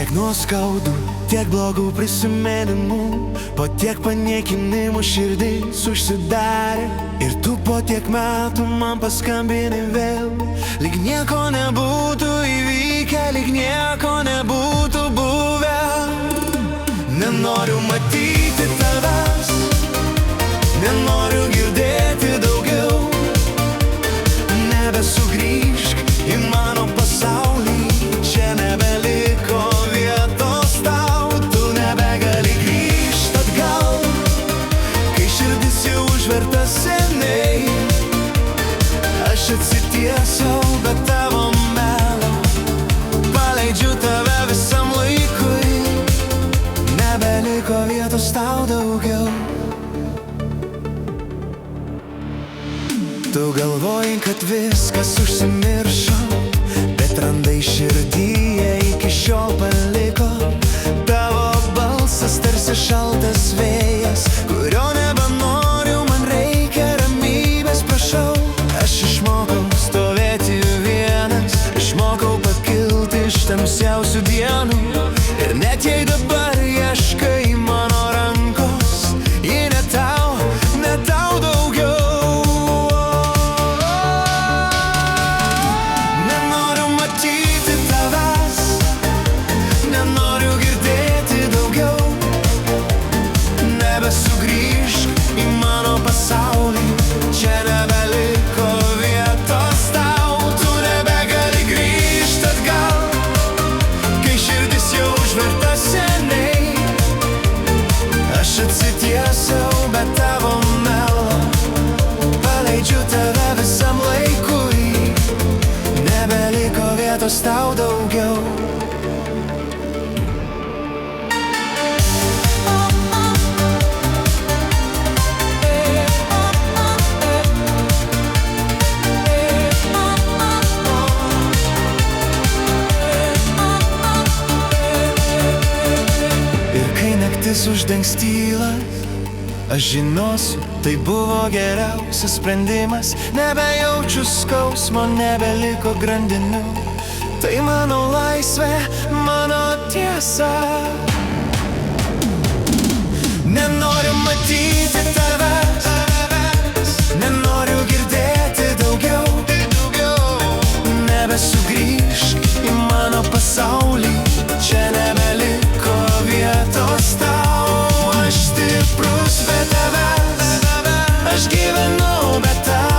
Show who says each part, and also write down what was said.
Speaker 1: Tiek nuoskaudų, tiek blogų prisiminimų, po tiek paniekinimų širdis užsidarė. Ir tu po tiek metų man paskambini vėl, lyg nieko nebūtų įvykę, lyg nieko nebūtų buvę. Nenoriu matyti tavęs, nenoriu girdėti daugiau. Nebesugrįžk į mano pasaulį, čia nebeliko vietos tau. Tu nebegali grįžt atgal, kai širdis jau užverta seniai. Aš atsitiesiau be tavo melo, paleidžiu tave visam laikui. Nebeliko vietos tau daugiau. Tu galvoji, kad viskas užsimiršo, bet randai širdyje iki šiol paliko. Tavo balsas tarsi šaltas vėjas, kurio nebenoriu, man reikia ramybės, prašau. Aš išmokau stovėti vienas, išmokau pakilti iš tamsiausių dienų. Ir net jei dabar ieškai mano rankos, ji ne tau daugiau. Nenoriu matyti tavęs, nenoriu girdėti daugiau. Nebesugrįžk į mano pasaulį, čia nebeliko vietos tau. Tu nebegali grįžt atgal, kai širdis jau užverta seniai. Aš atsitiesiau be tavo melo, paleidžiu tave visam laikui. Nebeliko vietos tau daugiau. Ir kai naktis uždengs tylą, aš žinosiu, tai buvo geriausias sprendimas. Nebejaučiu skausmo, nebeliko grandinių. Tai mano laisvė, mano tiesa. Nenoriu matyti tavęs, nenoriu girdėti daugiau. Nebesugrįžk į mano pasaulį, čia nebeliko vietos tau. Aš stiprus be tavęs, aš gyvenu be tavęs.